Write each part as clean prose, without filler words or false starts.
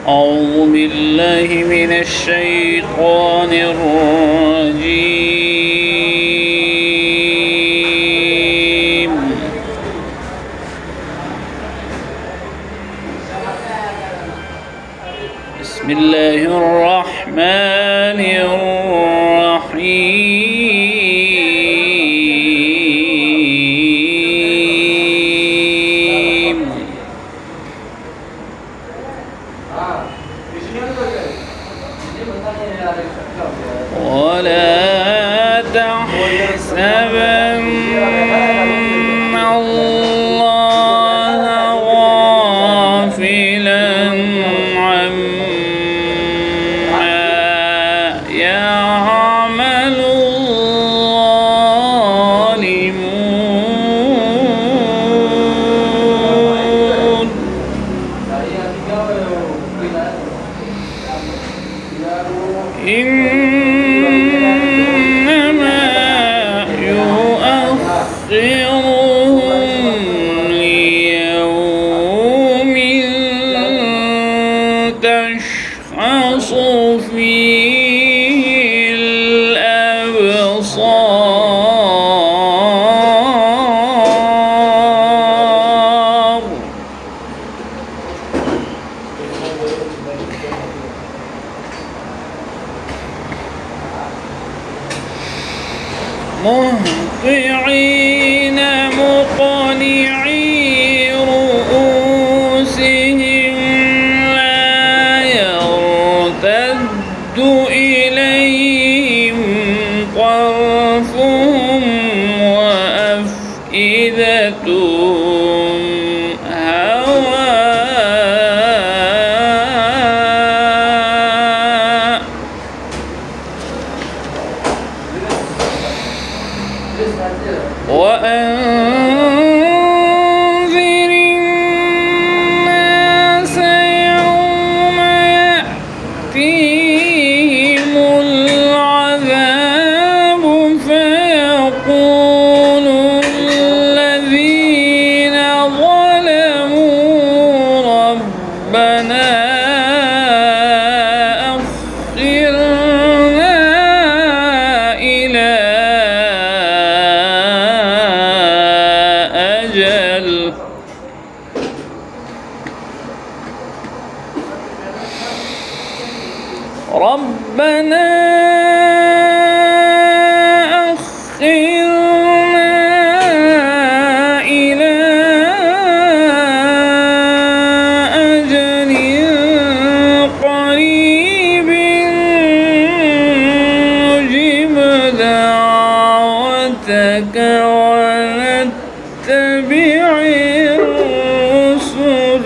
أعوذ بالله من الشيطان الرجيم. بسم الله الرحمن الرحيم. ولا تحسبن الله غافلا عما يعمل الظالمون إنما يؤخرهم ليوم تشخص فيه الأبصار. مهطعين مقنعي رؤوسهم لا يرتد إليهم طرفهم وأفئدتهم هواء. وأنذر الناس يوم يأتيهم العذاب فيقول الذين ظلموا ربنا أخرنا إلى ربنا أخرنا إلى أجل قريب نجب دعوتك ونتبع الرسل.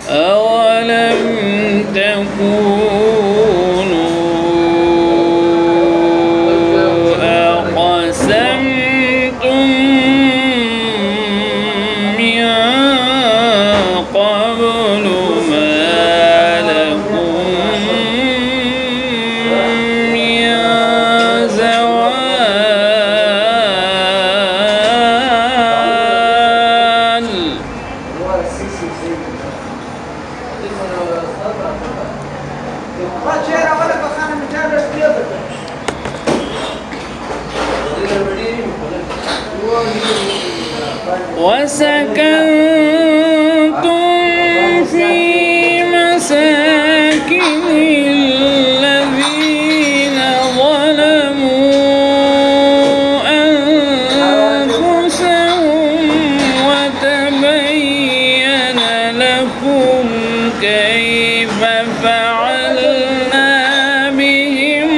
أولم تكونوا أقسمتم من قبل ما لكم من زوال. وسكنتم في مساكن الذين ظلموا أنفسهم وتبين لكم كيف فعلنا بهم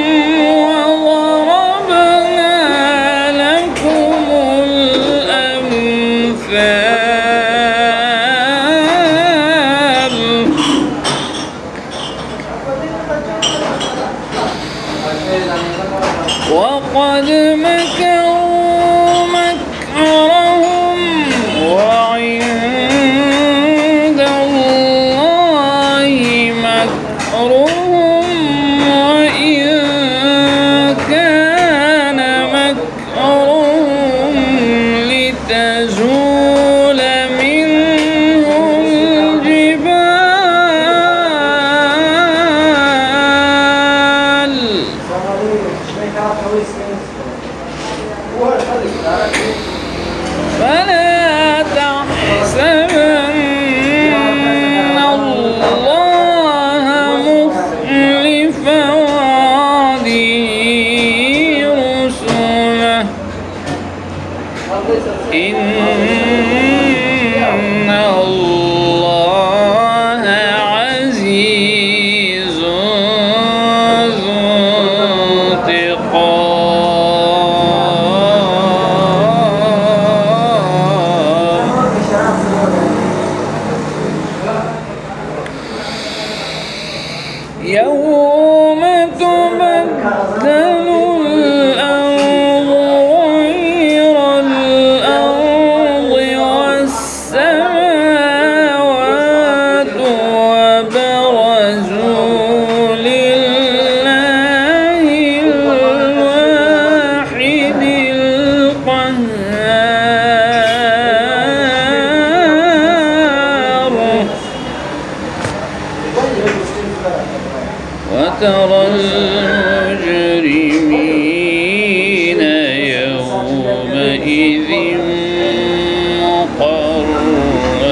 وضربنا لكم الأمثال. فلا تحسبن الله مخلف وعده رسله إن الله عزيز ذو انتقام يوم تبدل الأرض غير الأرض والسماوات وبرزوا لله الواحد القهار وترى المجرمين يومئذ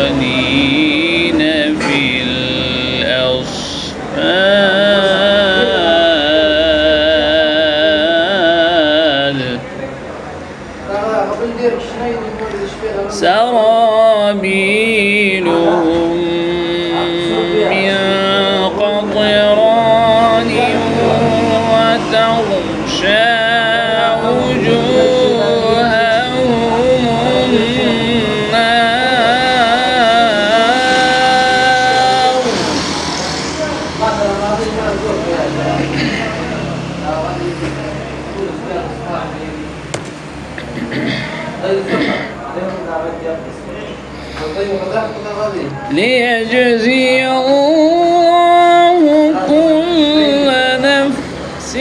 مقرنين في الأصفاد سرابيلهم من قطران وتغشى وجوههم النار ليجزي الله كل نفس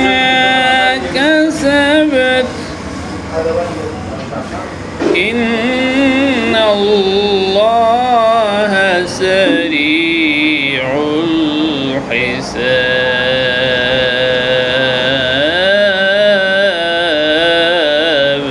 ما كسبت إن الله سريع الحساب